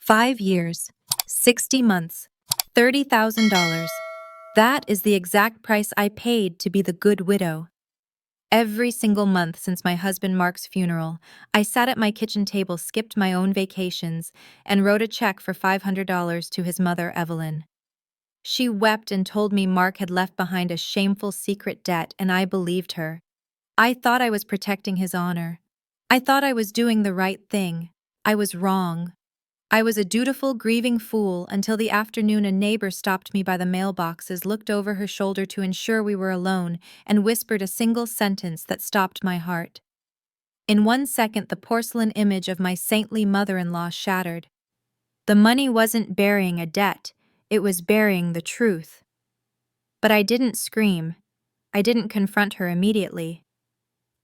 5 years, 60 months, $30,000. That is the exact price I paid to be the good widow. Every single month since my husband Mark's funeral, I sat at my kitchen table, skipped my own vacations, and wrote a check for $500 to his mother, Evelyn. She wept and told me Mark had left behind a shameful secret debt, and I believed her. I thought I was protecting his honor. I thought I was doing the right thing. I was wrong. I was a dutiful, grieving fool until the afternoon a neighbor stopped me by the mailboxes, looked over her shoulder to ensure we were alone, and whispered a single sentence that stopped my heart. In 1 second, the porcelain image of my saintly mother-in-law shattered. The money wasn't burying a debt, it was burying the truth. But I didn't scream. I didn't confront her immediately.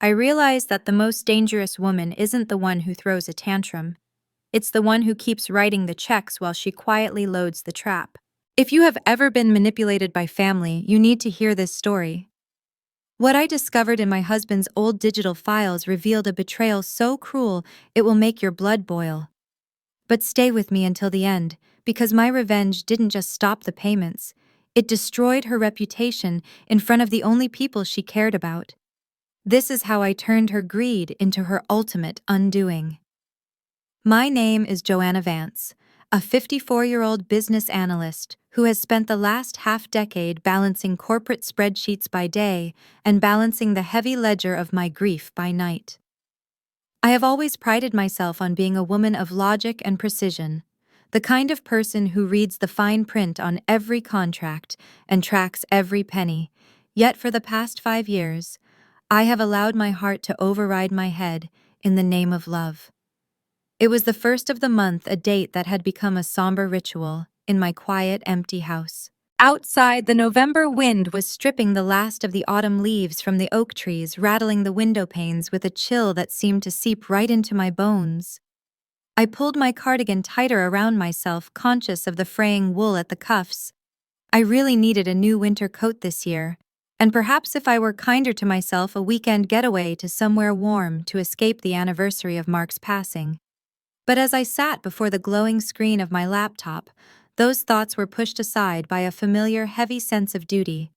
I realized that the most dangerous woman isn't the one who throws a tantrum. It's the one who keeps writing the checks while she quietly loads the trap. If you have ever been manipulated by family, you need to hear this story. What I discovered in my husband's old digital files revealed a betrayal so cruel it will make your blood boil. But stay with me until the end, because my revenge didn't just stop the payments. It destroyed her reputation in front of the only people she cared about. This is how I turned her greed into her ultimate undoing. My name is Joanna Vance, a 54-year-old business analyst who has spent the last half-decade balancing corporate spreadsheets by day and balancing the heavy ledger of my grief by night. I have always prided myself on being a woman of logic and precision, the kind of person who reads the fine print on every contract and tracks every penny. Yet for the past 5 years, I have allowed my heart to override my head in the name of love. It was the first of the month, a date that had become a somber ritual in my quiet, empty house. Outside, the November wind was stripping the last of the autumn leaves from the oak trees, rattling the window panes with a chill that seemed to seep right into my bones. I pulled my cardigan tighter around myself, conscious of the fraying wool at the cuffs. I really needed a new winter coat this year, and perhaps if I were kinder to myself, a weekend getaway to somewhere warm to escape the anniversary of Mark's passing. But as I sat before the glowing screen of my laptop, those thoughts were pushed aside by a familiar, heavy sense of duty.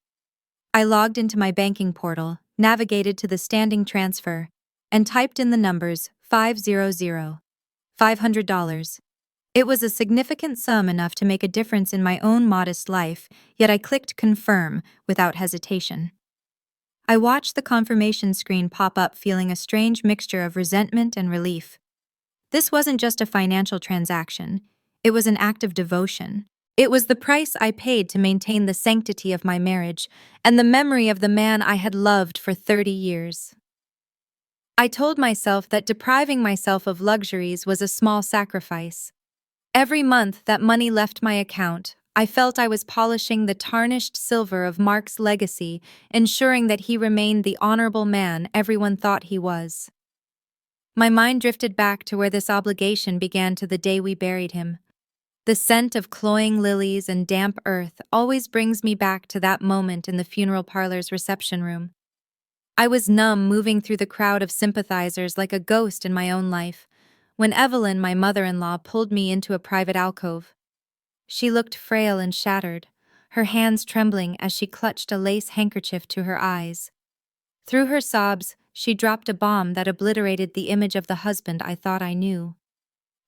I logged into my banking portal, navigated to the standing transfer, and typed in the numbers 500, $500. It was a significant sum, enough to make a difference in my own modest life, yet I clicked confirm without hesitation. I watched the confirmation screen pop up, feeling a strange mixture of resentment and relief. This wasn't just a financial transaction, it was an act of devotion. It was the price I paid to maintain the sanctity of my marriage and the memory of the man I had loved for 30 years. I told myself that depriving myself of luxuries was a small sacrifice. Every month that money left my account, I felt I was polishing the tarnished silver of Mark's legacy, ensuring that he remained the honorable man everyone thought he was. My mind drifted back to where this obligation began, to the day we buried him. The scent of cloying lilies and damp earth always brings me back to that moment in the funeral parlor's reception room. I was numb, moving through the crowd of sympathizers like a ghost in my own life, when Evelyn, my mother-in-law, pulled me into a private alcove. She looked frail and shattered, her hands trembling as she clutched a lace handkerchief to her eyes. Through her sobs, she dropped a bomb that obliterated the image of the husband I thought I knew.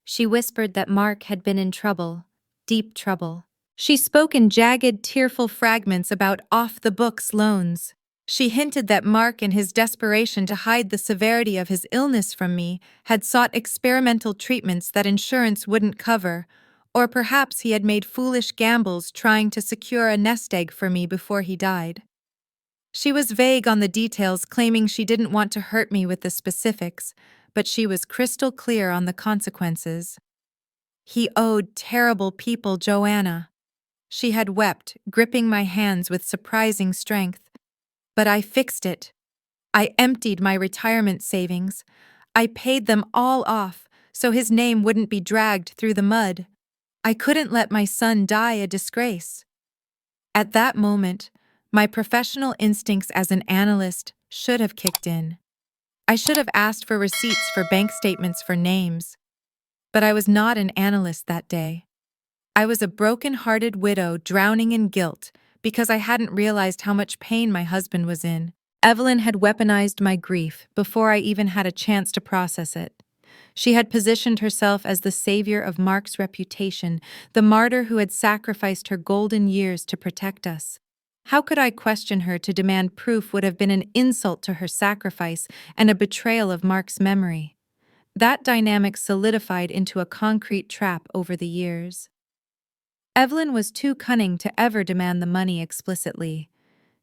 She whispered that Mark had been in trouble, deep trouble. She spoke in jagged, tearful fragments about off-the-books loans. She hinted that Mark, in his desperation to hide the severity of his illness from me, had sought experimental treatments that insurance wouldn't cover, or perhaps he had made foolish gambles trying to secure a nest egg for me before he died. She was vague on the details, claiming she didn't want to hurt me with the specifics, but she was crystal clear on the consequences. He owed terrible people, Joanna. She had wept, gripping my hands with surprising strength. But I fixed it. I emptied my retirement savings. I paid them all off so his name wouldn't be dragged through the mud. I couldn't let my son die a disgrace. At that moment, my professional instincts as an analyst should have kicked in. I should have asked for receipts, for bank statements, for names. But I was not an analyst that day. I was a broken-hearted widow drowning in guilt because I hadn't realized how much pain my husband was in. Evelyn had weaponized my grief before I even had a chance to process it. She had positioned herself as the savior of Mark's reputation, the martyr who had sacrificed her golden years to protect us. How could I question her? To demand proof would have been an insult to her sacrifice and a betrayal of Mark's memory. That dynamic solidified into a concrete trap over the years. Evelyn was too cunning to ever demand the money explicitly.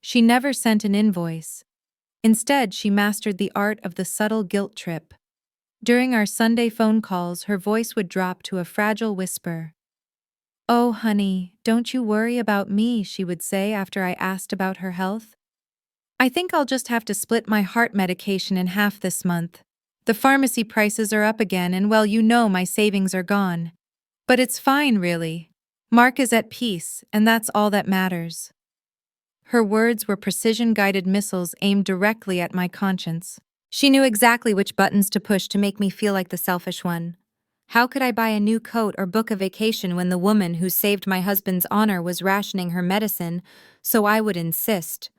She never sent an invoice. Instead, she mastered the art of the subtle guilt trip. During our Sunday phone calls, her voice would drop to a fragile whisper. "Oh, honey, don't you worry about me," she would say after I asked about her health. "I think I'll just have to split my heart medication in half this month. The pharmacy prices are up again, and well, you know my savings are gone. But it's fine, really. Mark is at peace, and that's all that matters." Her words were precision-guided missiles aimed directly at my conscience. She knew exactly which buttons to push to make me feel like the selfish one. How could I buy a new coat or book a vacation when the woman who saved my husband's honor was rationing her medicine? So I would insist.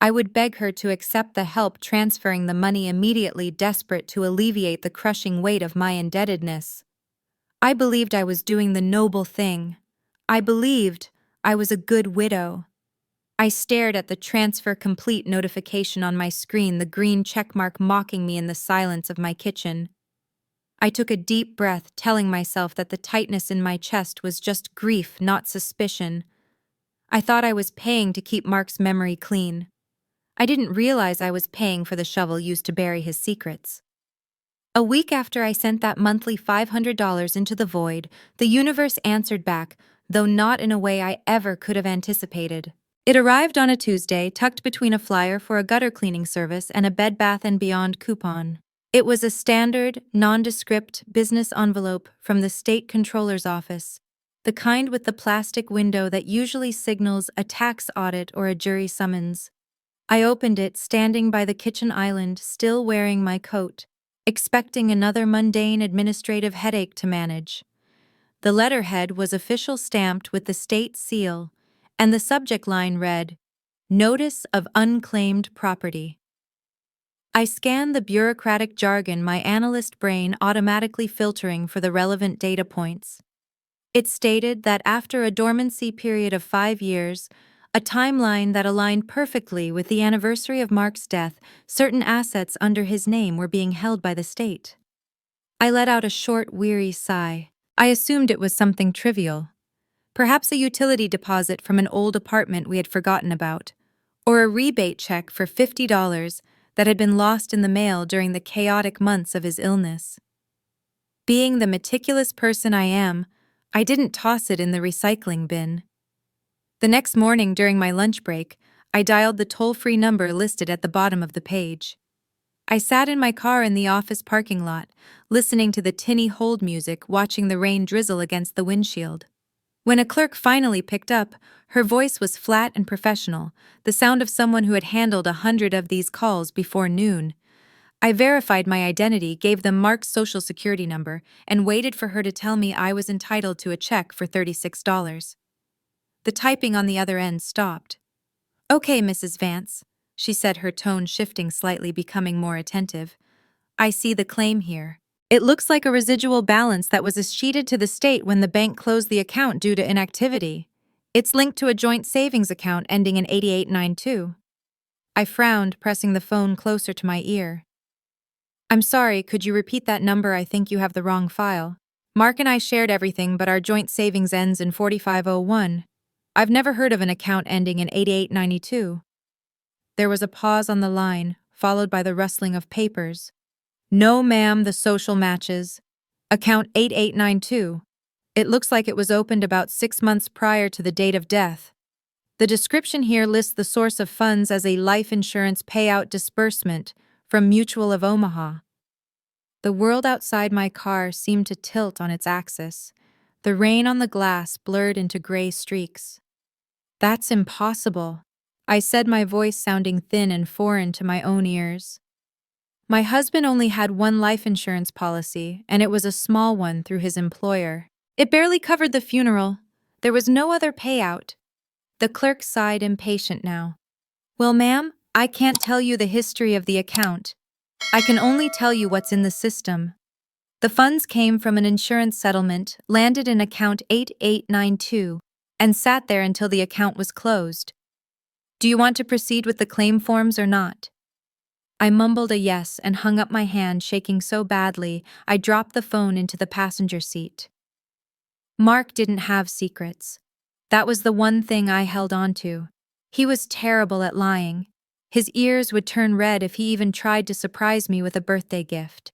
I would beg her to accept the help, transferring the money immediately, desperate to alleviate the crushing weight of my indebtedness. I believed I was doing the noble thing. I believed I was a good widow. I stared at the transfer complete notification on my screen, the green checkmark mocking me in the silence of my kitchen. I took a deep breath, telling myself that the tightness in my chest was just grief, not suspicion. I thought I was paying to keep Mark's memory clean. I didn't realize I was paying for the shovel used to bury his secrets. A week after I sent that monthly $500 into the void, the universe answered back, though not in a way I ever could have anticipated. It arrived on a Tuesday, tucked between a flyer for a gutter cleaning service and a Bed Bath & Beyond coupon. It was a standard, nondescript business envelope from the state controller's office, the kind with the plastic window that usually signals a tax audit or a jury summons. I opened it, standing by the kitchen island, still wearing my coat, expecting another mundane administrative headache to manage. The letterhead was official, stamped with the state seal, and the subject line read, "Notice of Unclaimed Property." I scanned the bureaucratic jargon, my analyst brain automatically filtering for the relevant data points. It stated that after a dormancy period of 5 years, a timeline that aligned perfectly with the anniversary of Mark's death, certain assets under his name were being held by the state. I let out a short, weary sigh. I assumed it was something trivial. Perhaps a utility deposit from an old apartment we had forgotten about, or a rebate check for $50 that had been lost in the mail during the chaotic months of his illness. Being the meticulous person I am, I didn't toss it in the recycling bin. The next morning during my lunch break, I dialed the toll-free number listed at the bottom of the page. I sat in my car in the office parking lot, listening to the tinny hold music, watching the rain drizzle against the windshield. When a clerk finally picked up, her voice was flat and professional, the sound of someone who had handled 100 of these calls before noon. I verified my identity, gave them Mark's social security number, and waited for her to tell me I was entitled to a check for $36. The typing on the other end stopped. "Okay, Mrs. Vance," she said, her tone shifting slightly, becoming more attentive. "I see the claim here. It looks like a residual balance that was escheated to the state when the bank closed the account due to inactivity. It's linked to a joint savings account ending in 8892. I frowned, pressing the phone closer to my ear. "I'm sorry, could you repeat that number? I think you have the wrong file. Mark and I shared everything, but our joint savings ends in 4501. I've never heard of an account ending in 8892. There was a pause on the line, followed by the rustling of papers. "No, ma'am, the social matches. Account 8892. It looks like it was opened about 6 months prior to the date of death. The description here lists the source of funds as a life insurance payout disbursement from Mutual of Omaha." The world outside my car seemed to tilt on its axis. The rain on the glass blurred into gray streaks. "That's impossible," I said, my voice sounding thin and foreign to my own ears. My husband only had one life insurance policy, and it was a small one through his employer. It barely covered the funeral. There was no other payout. The clerk sighed, impatient now. Well, ma'am, I can't tell you the history of the account. I can only tell you what's in the system. The funds came from an insurance settlement, landed in account 8892, and sat there until the account was closed. Do you want to proceed with the claim forms or not? I mumbled a yes and hung up my hand, shaking so badly I dropped the phone into the passenger seat. Mark didn't have secrets. That was the one thing I held on to. He was terrible at lying. His ears would turn red if he even tried to surprise me with a birthday gift.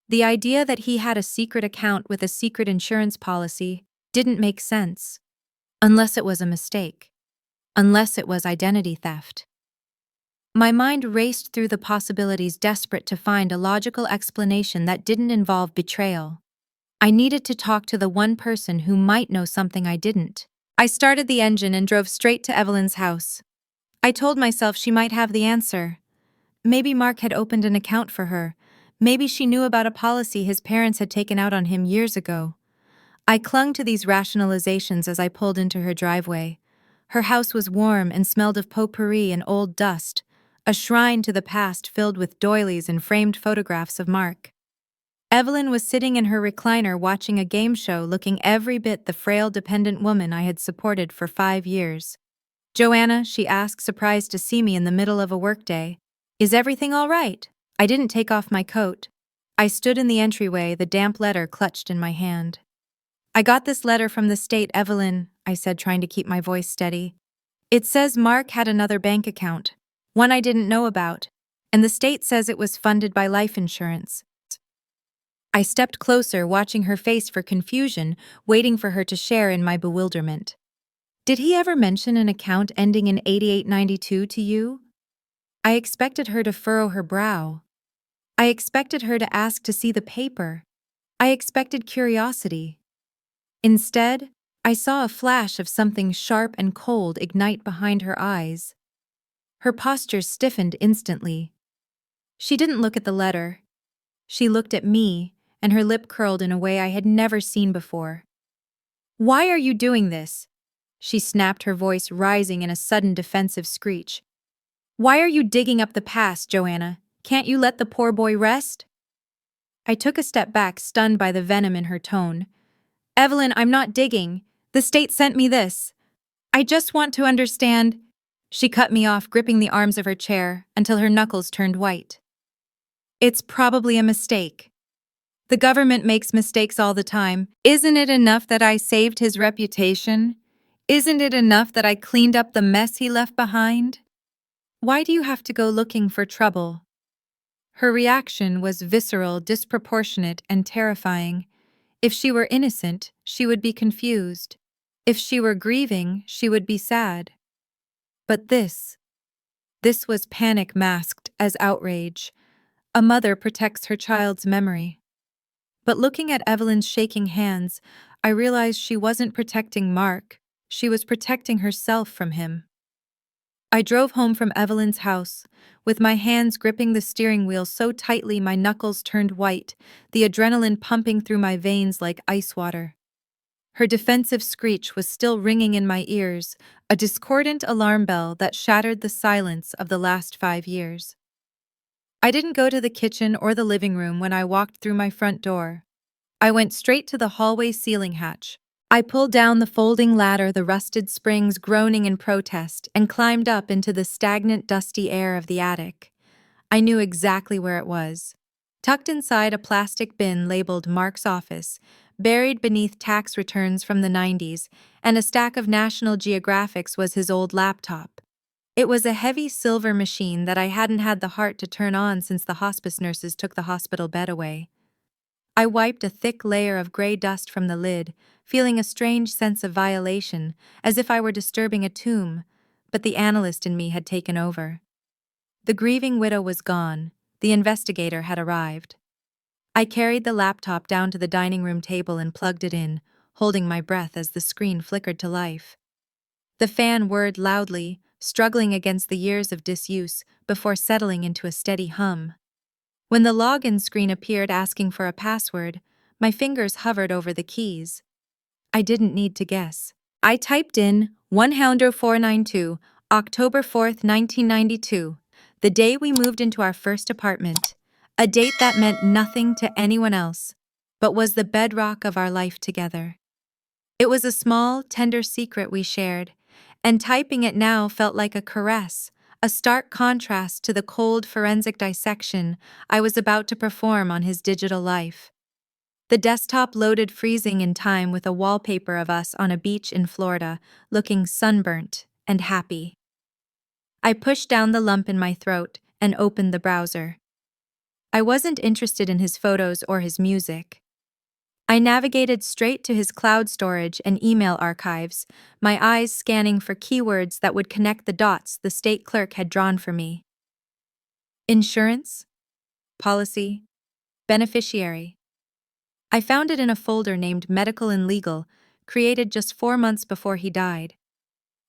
The idea that he had a secret account with a secret insurance policy didn't make sense. Unless it was a mistake. Unless it was identity theft. My mind raced through the possibilities, desperate to find a logical explanation that didn't involve betrayal. I needed to talk to the one person who might know something I didn't. I started the engine and drove straight to Evelyn's house. I told myself she might have the answer. Maybe Mark had opened an account for her. Maybe she knew about a policy his parents had taken out on him years ago. I clung to these rationalizations as I pulled into her driveway. Her house was warm and smelled of potpourri and old dust, a shrine to the past filled with doilies and framed photographs of Mark. Evelyn was sitting in her recliner watching a game show, looking every bit the frail, dependent woman I had supported for 5 years. "Joanna," she asked, surprised to see me in the middle of a workday. "Is everything all right?" I didn't take off my coat. I stood in the entryway, the damp letter clutched in my hand. "I got this letter from the state, Evelyn," I said, trying to keep my voice steady. "It says Mark had another bank account, one I didn't know about, and the state says it was funded by life insurance." I stepped closer, watching her face for confusion, waiting for her to share in my bewilderment. "Did he ever mention an account ending in 8892 to you?" I expected her to furrow her brow. I expected her to ask to see the paper. I expected curiosity. Instead, I saw a flash of something sharp and cold ignite behind her eyes. Her posture stiffened instantly. She didn't look at the letter. She looked at me, and her lip curled in a way I had never seen before. "Why are you doing this?" she snapped, her voice rising in a sudden defensive screech. "Why are you digging up the past, Joanna? Can't you let the poor boy rest?" I took a step back, stunned by the venom in her tone. "Evelyn, I'm not digging. The state sent me this. I just want to understand." She cut me off, gripping the arms of her chair until her knuckles turned white. "It's probably a mistake. The government makes mistakes all the time. Isn't it enough that I saved his reputation? Isn't it enough that I cleaned up the mess he left behind? Why do you have to go looking for trouble?" Her reaction was visceral, disproportionate, and terrifying. If she were innocent, she would be confused. If she were grieving, she would be sad. But this was panic masked as outrage. A mother protects her child's memory. But looking at Evelyn's shaking hands, I realized she wasn't protecting Mark. She was protecting herself from him. I drove home from Evelyn's house, with my hands gripping the steering wheel so tightly my knuckles turned white, the adrenaline pumping through my veins like ice water. Her defensive screech was still ringing in my ears, a discordant alarm bell that shattered the silence of the last 5 years. I didn't go to the kitchen or the living room when I walked through my front door. I went straight to the hallway ceiling hatch. I pulled down the folding ladder, the rusted springs groaning in protest, and climbed up into the stagnant, dusty air of the attic. I knew exactly where it was. Tucked inside a plastic bin labeled Mark's office, buried beneath tax returns from the 90s, and a stack of National Geographics was his old laptop. It was a heavy silver machine that I hadn't had the heart to turn on since the hospice nurses took the hospital bed away. I wiped a thick layer of gray dust from the lid, feeling a strange sense of violation, as if I were disturbing a tomb, but the analyst in me had taken over. The grieving widow was gone. The investigator had arrived. I carried the laptop down to the dining room table and plugged it in, holding my breath as the screen flickered to life. The fan whirred loudly, struggling against the years of disuse before settling into a steady hum. When the login screen appeared asking for a password, my fingers hovered over the keys. I didn't need to guess. I typed in 10492, October 4th, 1992, the day we moved into our first apartment, a date that meant nothing to anyone else, but was the bedrock of our life together. It was a small, tender secret we shared, and typing it now felt like a caress, a stark contrast to the cold forensic dissection I was about to perform on his digital life. The desktop loaded, freezing in time with a wallpaper of us on a beach in Florida, looking sunburnt and happy. I pushed down the lump in my throat and opened the browser. I wasn't interested in his photos or his music. I navigated straight to his cloud storage and email archives, my eyes scanning for keywords that would connect the dots the state clerk had drawn for me. Insurance, policy, beneficiary. I found it in a folder named Medical and Legal, created just 4 months before he died.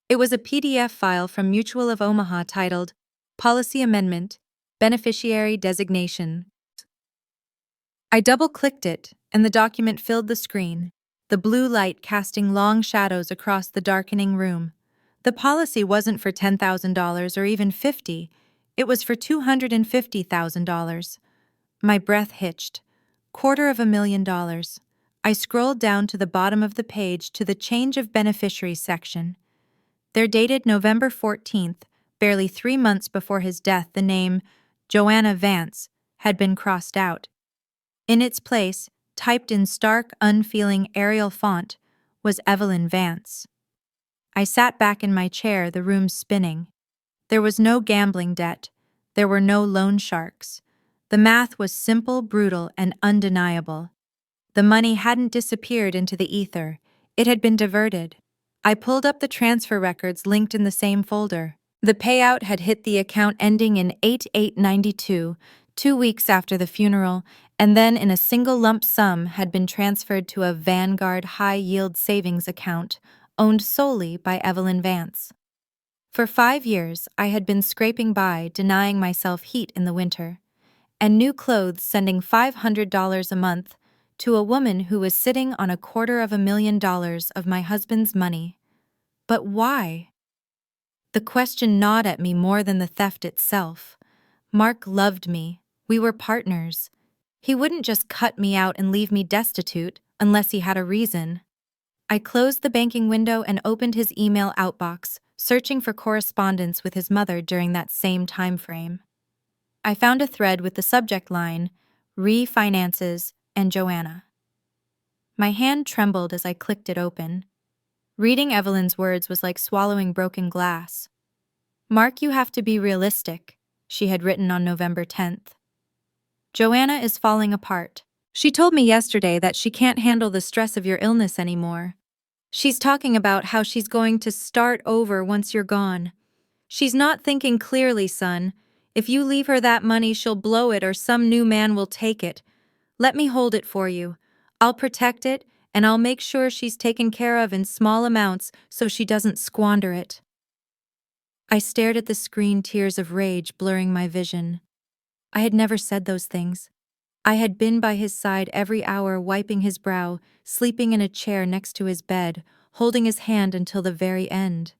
It was a PDF file from Mutual of Omaha titled Policy Amendment, Beneficiary Designation. I double-clicked it, and the document filled the screen, the blue light casting long shadows across the darkening room. The policy wasn't for $10,000 or even $50,000, it was for $250,000. My breath hitched. $250,000. I scrolled down to the bottom of the page to the Change of Beneficiaries section. They're dated November 14th, barely 3 months before his death. The name, Joanna Vance, had been crossed out. In its place, typed in stark, unfeeling Arial font, was Evelyn Vance. I sat back in my chair, the room spinning. There was no gambling debt. There were no loan sharks. The math was simple, brutal, and undeniable. The money hadn't disappeared into the ether. It had been diverted. I pulled up the transfer records linked in the same folder. The payout had hit the account ending in 8892, 2 weeks after the funeral, and then in a single lump sum had been transferred to a Vanguard high-yield savings account owned solely by Evelyn Vance. For 5 years, I had been scraping by, denying myself heat in the winter, and new clothes, sending $500 a month to a woman who was sitting on $250,000 of my husband's money. But why? The question gnawed at me more than the theft itself. Mark loved me. We were partners. He wouldn't just cut me out and leave me destitute unless he had a reason. I closed the banking window and opened his email outbox, searching for correspondence with his mother during that same time frame. I found a thread with the subject line, Refinances and Joanna. My hand trembled as I clicked it open. Reading Evelyn's words was like swallowing broken glass. Mark, you have to be realistic, she had written on November 10th. Joanna is falling apart. She told me yesterday that she can't handle the stress of your illness anymore. She's talking about how she's going to start over once you're gone. She's not thinking clearly, son. If you leave her that money, she'll blow it or some new man will take it. Let me hold it for you. I'll protect it, and I'll make sure she's taken care of in small amounts so she doesn't squander it. I stared at the screen, tears of rage blurring my vision. I had never said those things. I had been by his side every hour, wiping his brow, sleeping in a chair next to his bed, holding his hand until the very end.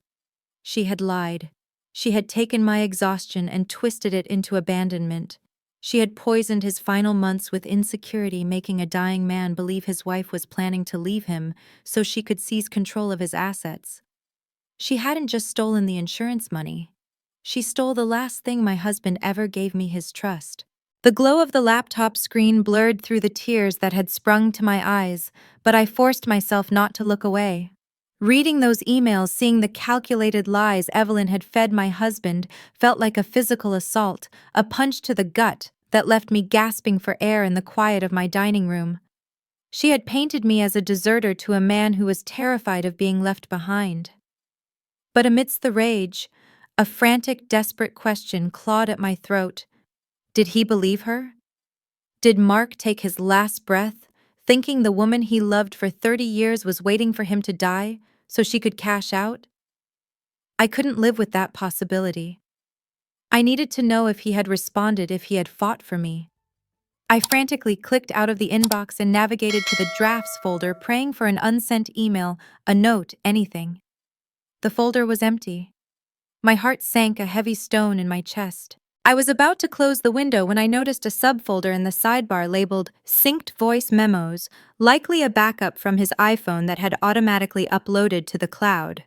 She had lied. She had taken my exhaustion and twisted it into abandonment. She had poisoned his final months with insecurity, making a dying man believe his wife was planning to leave him so she could seize control of his assets. She hadn't just stolen the insurance money. She stole the last thing my husband ever gave me, his trust. The glow of the laptop screen blurred through the tears that had sprung to my eyes, but I forced myself not to look away. Reading those emails, seeing the calculated lies Evelyn had fed my husband, felt like a physical assault, a punch to the gut that left me gasping for air in the quiet of my dining room. She had painted me as a deserter to a man who was terrified of being left behind. But amidst the rage, a frantic, desperate question clawed at my throat. Did he believe her? Did Mark take his last breath, thinking the woman he loved for 30 years was waiting for him to die so she could cash out? I couldn't live with that possibility. I needed to know if he had responded, if he had fought for me. I frantically clicked out of the inbox and navigated to the drafts folder, praying for an unsent email, a note, anything. The folder was empty. My heart sank a heavy stone in my chest. I was about to close the window when I noticed a subfolder in the sidebar labeled Synced Voice Memos, likely a backup from his iPhone that had automatically uploaded to the cloud.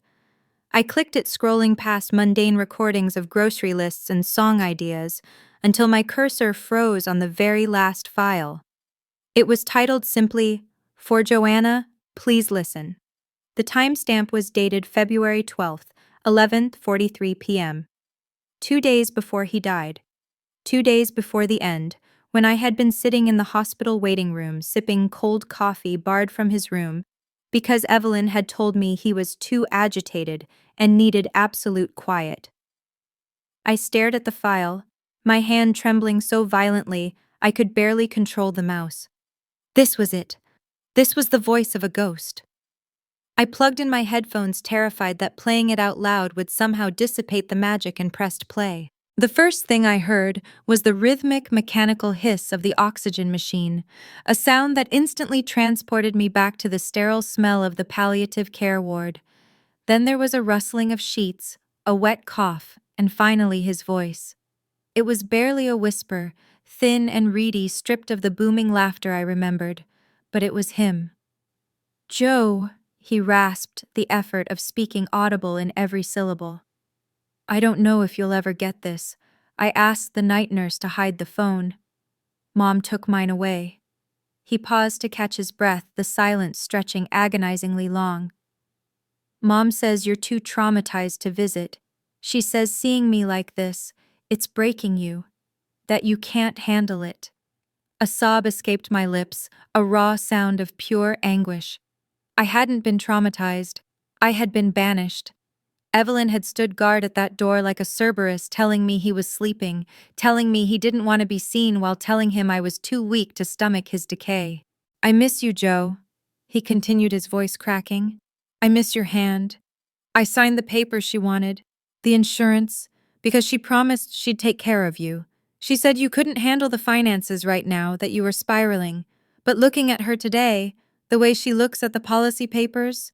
I clicked it, scrolling past mundane recordings of grocery lists and song ideas until my cursor froze on the very last file. It was titled simply, "For Joanna, Please Listen." The timestamp was dated February 12th, 11:43 p.m. 2 days before he died. 2 days before the end, when I had been sitting in the hospital waiting room sipping cold coffee barred from his room because Evelyn had told me he was too agitated and needed absolute quiet. I stared at the file, my hand trembling so violently I could barely control the mouse. This was it. This was the voice of a ghost. I plugged in my headphones, terrified that playing it out loud would somehow dissipate the magic, and pressed play. The first thing I heard was the rhythmic, mechanical hiss of the oxygen machine, a sound that instantly transported me back to the sterile smell of the palliative care ward. Then there was a rustling of sheets, a wet cough, and finally his voice. It was barely a whisper, thin and reedy, stripped of the booming laughter I remembered, but it was him. "Joe," he rasped, the effort of speaking audible in every syllable. "I don't know if you'll ever get this. I asked the night nurse to hide the phone. Mom took mine away." He paused to catch his breath, the silence stretching agonizingly long. "Mom says you're too traumatized to visit. She says seeing me like this, it's breaking you, that you can't handle it." A sob escaped my lips, a raw sound of pure anguish. I hadn't been traumatized. I had been banished. Evelyn had stood guard at that door like a Cerberus, telling me he was sleeping, telling me he didn't want to be seen, while telling him I was too weak to stomach his decay. "I miss you, Joe," he continued, his voice cracking. "I miss your hand. I signed the papers she wanted, the insurance, because she promised she'd take care of you. She said you couldn't handle the finances right now, that you were spiraling. But looking at her today, the way she looks at the policy papers..."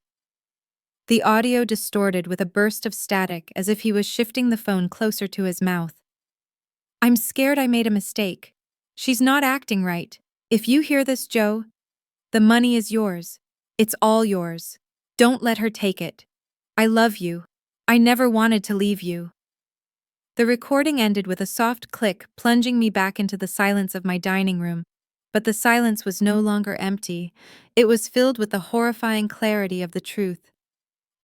The audio distorted with a burst of static, as if he was shifting the phone closer to his mouth. "I'm scared I made a mistake. She's not acting right. If you hear this, Joe, the money is yours. It's all yours. Don't let her take it. I love you. I never wanted to leave you." The recording ended with a soft click, plunging me back into the silence of my dining room. But the silence was no longer empty. It was filled with the horrifying clarity of the truth.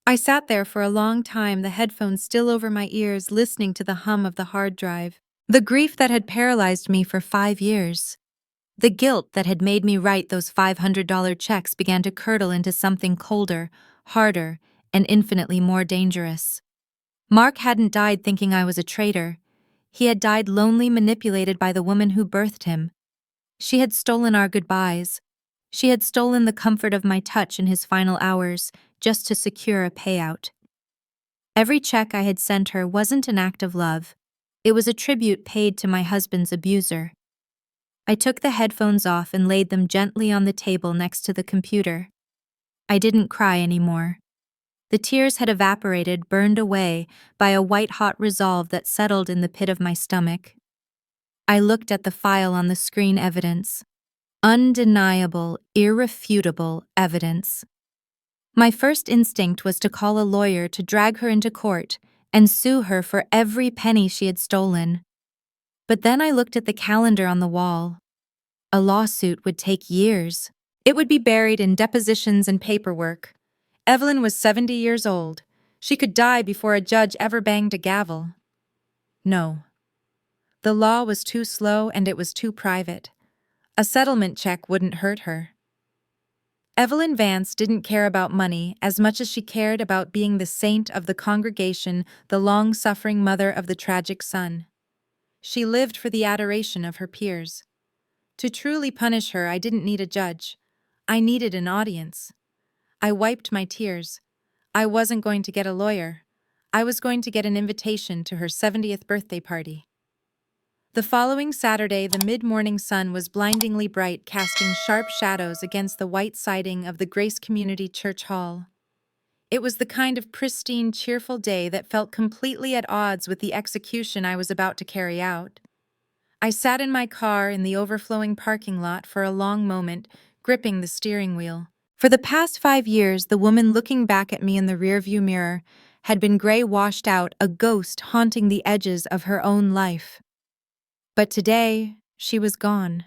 I sat there for a long time, the headphones still over my ears, listening to the hum of the hard drive. The grief that had paralyzed me for 5 years, the guilt that had made me write those $500 checks, began to curdle into something colder, harder, and infinitely more dangerous. Mark hadn't died thinking I was a traitor. He had died lonely, manipulated by the woman who birthed him. She had stolen our goodbyes. She had stolen the comfort of my touch in his final hours, just to secure a payout. Every check I had sent her wasn't an act of love. It was a tribute paid to my husband's abuser. I took the headphones off and laid them gently on the table next to the computer. I didn't cry anymore. The tears had evaporated, burned away by a white-hot resolve that settled in the pit of my stomach. I looked at the file on the screen. Evidence. Undeniable, irrefutable evidence. My first instinct was to call a lawyer to drag her into court and sue her for every penny she had stolen. But then I looked at the calendar on the wall. A lawsuit would take years. It would be buried in depositions and paperwork. Evelyn was 70 years old. She could die before a judge ever banged a gavel. No. The law was too slow, and it was too private. A settlement check wouldn't hurt her. Evelyn Vance didn't care about money as much as she cared about being the saint of the congregation, the long-suffering mother of the tragic son. She lived for the adoration of her peers. To truly punish her, I didn't need a judge. I needed an audience. I wiped my tears. I wasn't going to get a lawyer. I was going to get an invitation to her 70th birthday party. The following Saturday, the mid-morning sun was blindingly bright, casting sharp shadows against the white siding of the Grace Community Church Hall. It was the kind of pristine, cheerful day that felt completely at odds with the execution I was about to carry out. I sat in my car in the overflowing parking lot for a long moment, gripping the steering wheel. For the past 5 years, the woman looking back at me in the rearview mirror had been gray washed out, a ghost haunting the edges of her own life. But today, she was gone.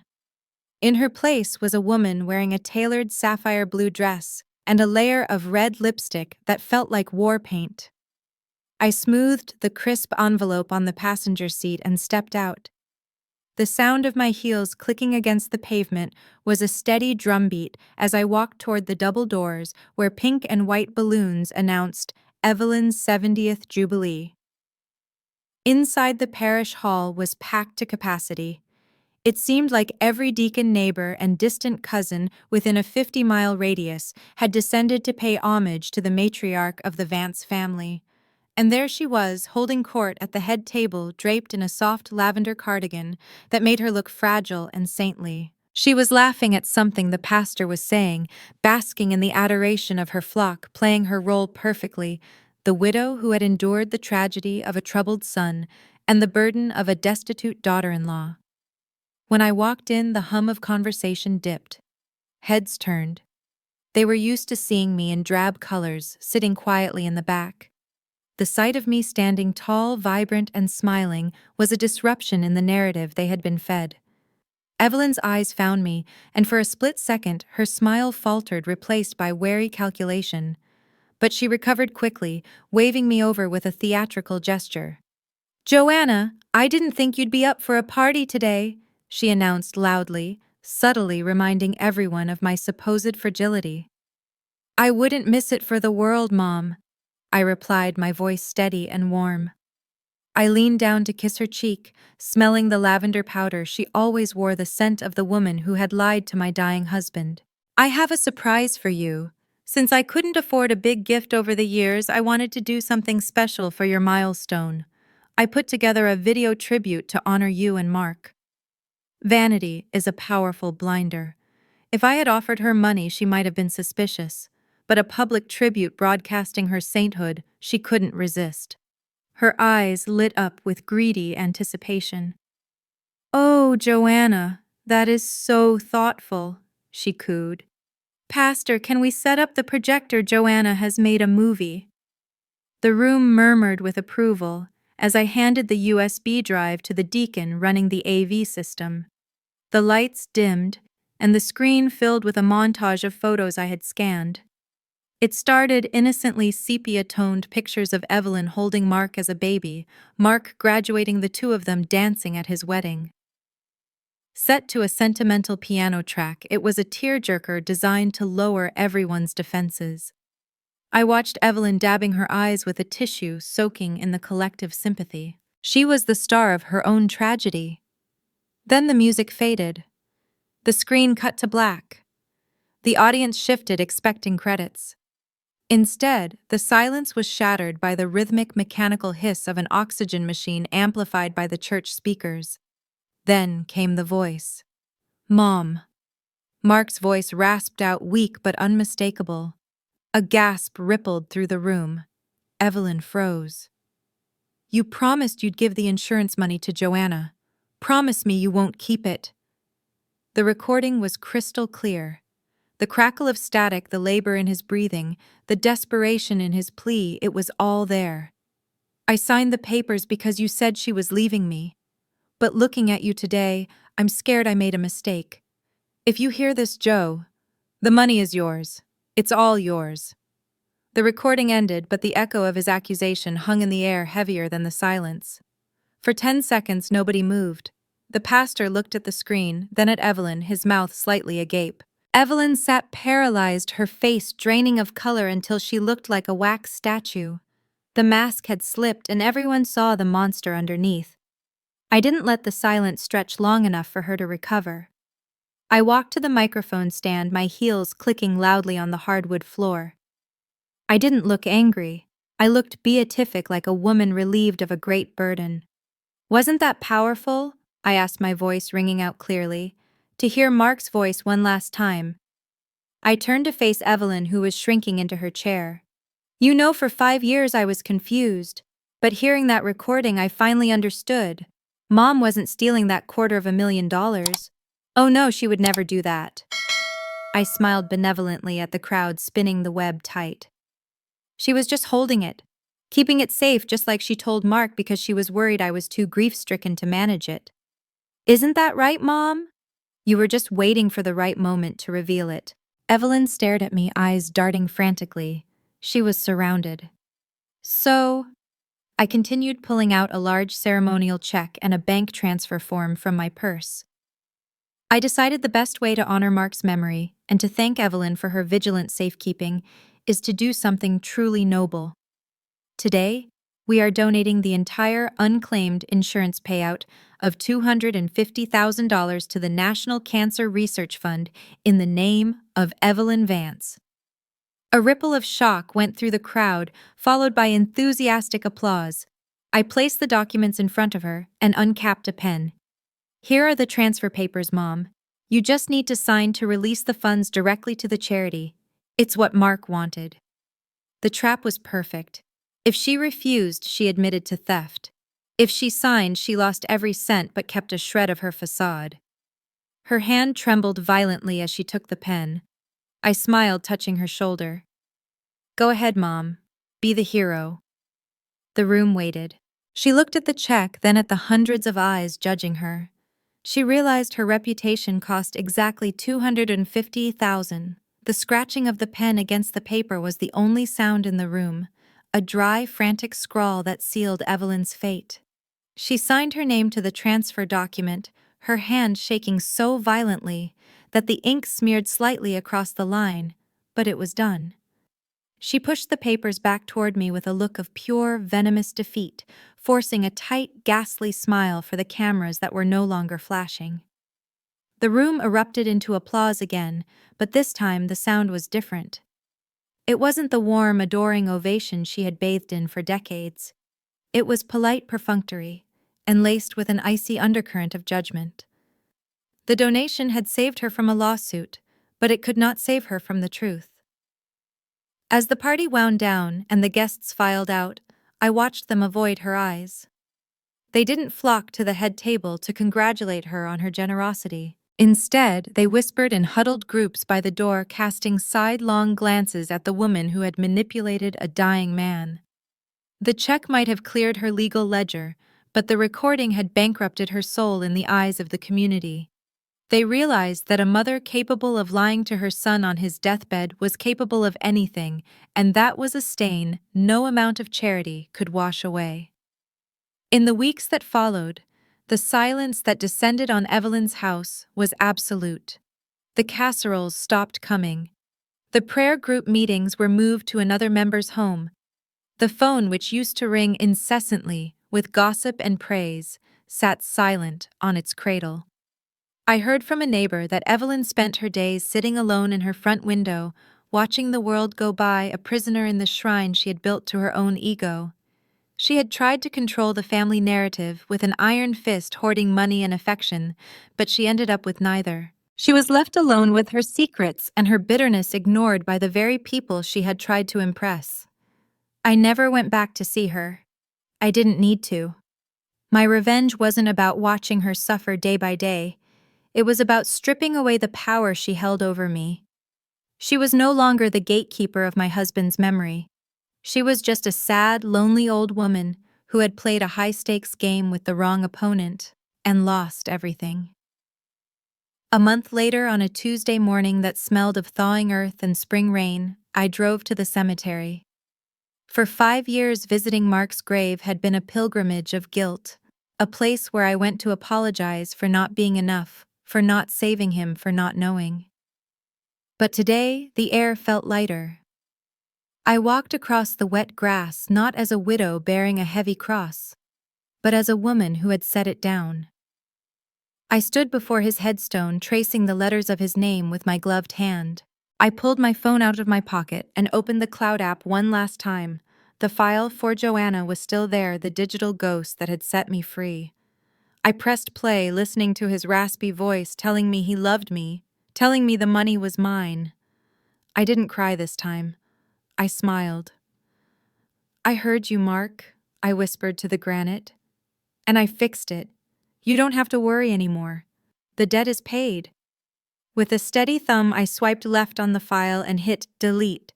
In her place was a woman wearing a tailored sapphire blue dress and a layer of red lipstick that felt like war paint. I smoothed the crisp envelope on the passenger seat and stepped out. The sound of my heels clicking against the pavement was a steady drumbeat as I walked toward the double doors where pink and white balloons announced Evelyn's 70th Jubilee. Inside the parish hall was packed to capacity. It seemed like every deacon neighbor and distant cousin within a 50-mile radius had descended to pay homage to the matriarch of the Vance family. And there she was, holding court at the head table, draped in a soft lavender cardigan that made her look fragile and saintly. She was laughing at something the pastor was saying, basking in the adoration of her flock, playing her role perfectly, the widow who had endured the tragedy of a troubled son and the burden of a destitute daughter-in-law. When I walked in, the hum of conversation dipped. Heads turned. They were used to seeing me in drab colors, sitting quietly in the back. The sight of me standing tall, vibrant, and smiling was a disruption in the narrative they had been fed. Evelyn's eyes found me, and for a split second her smile faltered, replaced by wary calculation. But she recovered quickly, waving me over with a theatrical gesture. "Joanna, I didn't think you'd be up for a party today," she announced loudly, subtly reminding everyone of my supposed fragility. "I wouldn't miss it for the world, Mom," I replied, my voice steady and warm. I leaned down to kiss her cheek, smelling the lavender powder. She always wore the scent of the woman who had lied to my dying husband. "I have a surprise for you. Since I couldn't afford a big gift over the years, I wanted to do something special for your milestone. I put together a video tribute to honor you and Mark." Vanity is a powerful blinder. If I had offered her money, she might have been suspicious, but a public tribute broadcasting her sainthood, she couldn't resist. Her eyes lit up with greedy anticipation. "Oh, Joanna, that is so thoughtful," she cooed. "Pastor, can we set up the projector? Joanna has made a movie." The room murmured with approval as I handed the USB drive to the deacon running the AV system. The lights dimmed, and the screen filled with a montage of photos I had scanned. It started innocently sepia-toned pictures of Evelyn holding Mark as a baby, Mark graduating, the two of them dancing at his wedding. Set to a sentimental piano track, it was a tearjerker designed to lower everyone's defenses. I watched Evelyn dabbing her eyes with a tissue, soaking in the collective sympathy. She was the star of her own tragedy. Then the music faded. The screen cut to black. The audience shifted, expecting credits. Instead, the silence was shattered by the rhythmic mechanical hiss of an oxygen machine amplified by the church speakers. Then came the voice. "Mom." Mark's voice rasped out, weak but unmistakable. A gasp rippled through the room. Evelyn froze. "You promised you'd give the insurance money to Joanna. Promise me you won't keep it." The recording was crystal clear. The crackle of static, the labor in his breathing, the desperation in his plea, it was all there. "I signed the papers because you said she was leaving me. But looking at you today, I'm scared I made a mistake. If you hear this, Joe, the money is yours. It's all yours." The recording ended, but the echo of his accusation hung in the air, heavier than the silence. For 10 seconds, nobody moved. The pastor looked at the screen, then at Evelyn, his mouth slightly agape. Evelyn sat paralyzed, her face draining of color until she looked like a wax statue. The mask had slipped, and everyone saw the monster underneath. I didn't let the silence stretch long enough for her to recover. I walked to the microphone stand, my heels clicking loudly on the hardwood floor. I didn't look angry. I looked beatific, like a woman relieved of a great burden. "Wasn't that powerful?" I asked, my voice ringing out clearly, to hear Mark's voice one last time. I turned to face Evelyn, who was shrinking into her chair. You know, for 5 years I was confused, but hearing that recording I finally understood. Mom wasn't stealing that $250,000. Oh no, she would never do that. I smiled benevolently at the crowd spinning the web tight. She was just holding it, keeping it safe just like she told Mark because she was worried I was too grief-stricken to manage it. Isn't that right, Mom? You were just waiting for the right moment to reveal it. Evelyn stared at me, eyes darting frantically. She was surrounded. So, I continued, pulling out a large ceremonial check and a bank transfer form from my purse. I decided the best way to honor Mark's memory and to thank Evelyn for her vigilant safekeeping is to do something truly noble. Today, we are donating the entire unclaimed insurance payout of $250,000 to the National Cancer Research Fund in the name of Evelyn Vance. A ripple of shock went through the crowd, followed by enthusiastic applause. I placed the documents in front of her and uncapped a pen. Here are the transfer papers, Mom. You just need to sign to release the funds directly to the charity. It's what Mark wanted. The trap was perfect. If she refused, she admitted to theft. If she signed, she lost every cent but kept a shred of her facade. Her hand trembled violently as she took the pen. I smiled, touching her shoulder. Go ahead, Mom. Be the hero. The room waited. She looked at the check, then at the hundreds of eyes judging her. She realized her reputation cost exactly $250,000. The scratching of the pen against the paper was the only sound in the room, a dry, frantic scrawl that sealed Evelyn's fate. She signed her name to the transfer document, her hand shaking so violently that the ink smeared slightly across the line, but it was done. She pushed the papers back toward me with a look of pure, venomous defeat, forcing a tight, ghastly smile for the cameras that were no longer flashing. The room erupted into applause again, but this time the sound was different. It wasn't the warm, adoring ovation she had bathed in for decades. It was polite, perfunctory, and laced with an icy undercurrent of judgment. The donation had saved her from a lawsuit, but it could not save her from the truth. As the party wound down and the guests filed out, I watched them avoid her eyes. They didn't flock to the head table to congratulate her on her generosity. Instead, they whispered in huddled groups by the door, casting sidelong glances at the woman who had manipulated a dying man. The check might have cleared her legal ledger, but the recording had bankrupted her soul in the eyes of the community. They realized that a mother capable of lying to her son on his deathbed was capable of anything, and that was a stain no amount of charity could wash away. In the weeks that followed, the silence that descended on Evelyn's house was absolute. The casseroles stopped coming. The prayer group meetings were moved to another member's home. The phone, which used to ring incessantly with gossip and praise, sat silent on its cradle. I heard from a neighbor that Evelyn spent her days sitting alone in her front window, watching the world go by, a prisoner in the shrine she had built to her own ego. She had tried to control the family narrative with an iron fist, hoarding money and affection, but she ended up with neither. She was left alone with her secrets and her bitterness ignored by the very people she had tried to impress. I never went back to see her. I didn't need to. My revenge wasn't about watching her suffer day by day. It was about stripping away the power she held over me. She was no longer the gatekeeper of my husband's memory. She was just a sad, lonely old woman who had played a high-stakes game with the wrong opponent and lost everything. A month later, on a Tuesday morning that smelled of thawing earth and spring rain, I drove to the cemetery. For 5 years, visiting Mark's grave had been a pilgrimage of guilt, a place where I went to apologize for not being enough, for not saving him, for not knowing. But today, the air felt lighter. I walked across the wet grass not as a widow bearing a heavy cross, but as a woman who had set it down. I stood before his headstone, tracing the letters of his name with my gloved hand. I pulled my phone out of my pocket and opened the Cloud app one last time. The file for Joanna was still there, the digital ghost that had set me free. I pressed play, listening to his raspy voice telling me he loved me, telling me the money was mine. I didn't cry this time. I smiled. "I heard you, Mark," I whispered to the granite. "And I fixed it. You don't have to worry anymore. The debt is paid." With a steady thumb, I swiped left on the file and hit delete.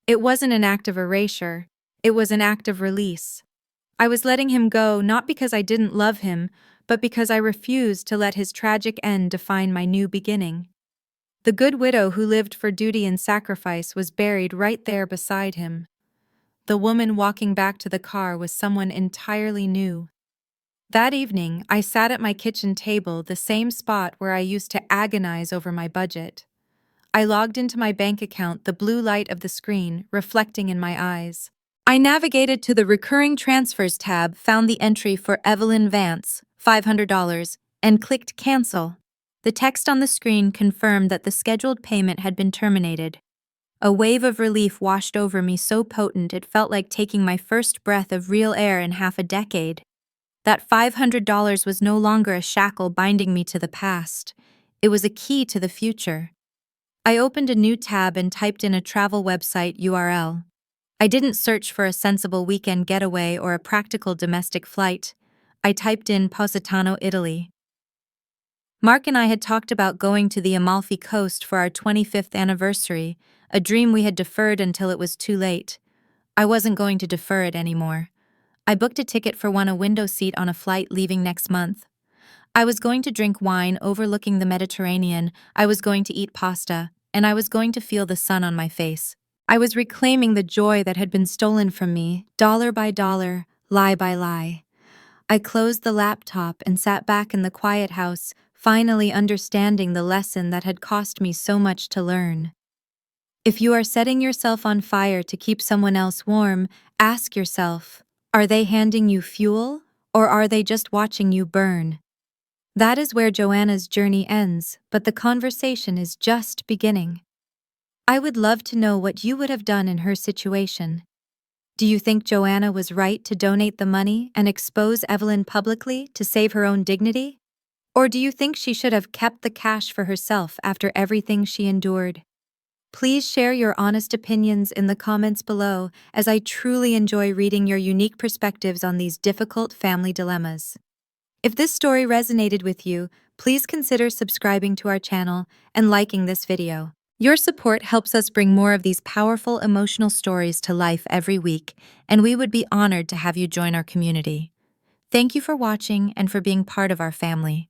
It wasn't an act of erasure. It was an act of release. I was letting him go not because I didn't love him, but because I refused to let his tragic end define my new beginning. The good widow who lived for duty and sacrifice was buried right there beside him. The woman walking back to the car was someone entirely new. That evening, I sat at my kitchen table, the same spot where I used to agonize over my budget. I logged into my bank account, the blue light of the screen reflecting in my eyes. I navigated to the Recurring Transfers tab, found the entry for Evelyn Vance, $500, and clicked Cancel. The text on the screen confirmed that the scheduled payment had been terminated. A wave of relief washed over me, so potent it felt like taking my first breath of real air in half a decade. That $500 was no longer a shackle binding me to the past. It was a key to the future. I opened a new tab and typed in a travel website URL. I didn't search for a sensible weekend getaway or a practical domestic flight. I typed in Positano, Italy. Mark and I had talked about going to the Amalfi Coast for our 25th anniversary, a dream we had deferred until it was too late. I wasn't going to defer it anymore. I booked a ticket for a window seat on a flight leaving next month. I was going to drink wine overlooking the Mediterranean, I was going to eat pasta, and I was going to feel the sun on my face. I was reclaiming the joy that had been stolen from me, dollar by dollar, lie by lie. I closed the laptop and sat back in the quiet house, finally understanding the lesson that had cost me so much to learn. If you are setting yourself on fire to keep someone else warm, ask yourself, are they handing you fuel, or are they just watching you burn? That is where Joanna's journey ends, but the conversation is just beginning. I would love to know what you would have done in her situation. Do you think Joanna was right to donate the money and expose Evelyn publicly to save her own dignity? Or do you think she should have kept the cash for herself after everything she endured? Please share your honest opinions in the comments below, as I truly enjoy reading your unique perspectives on these difficult family dilemmas. If this story resonated with you, please consider subscribing to our channel and liking this video. Your support helps us bring more of these powerful emotional stories to life every week, and we would be honored to have you join our community. Thank you for watching and for being part of our family.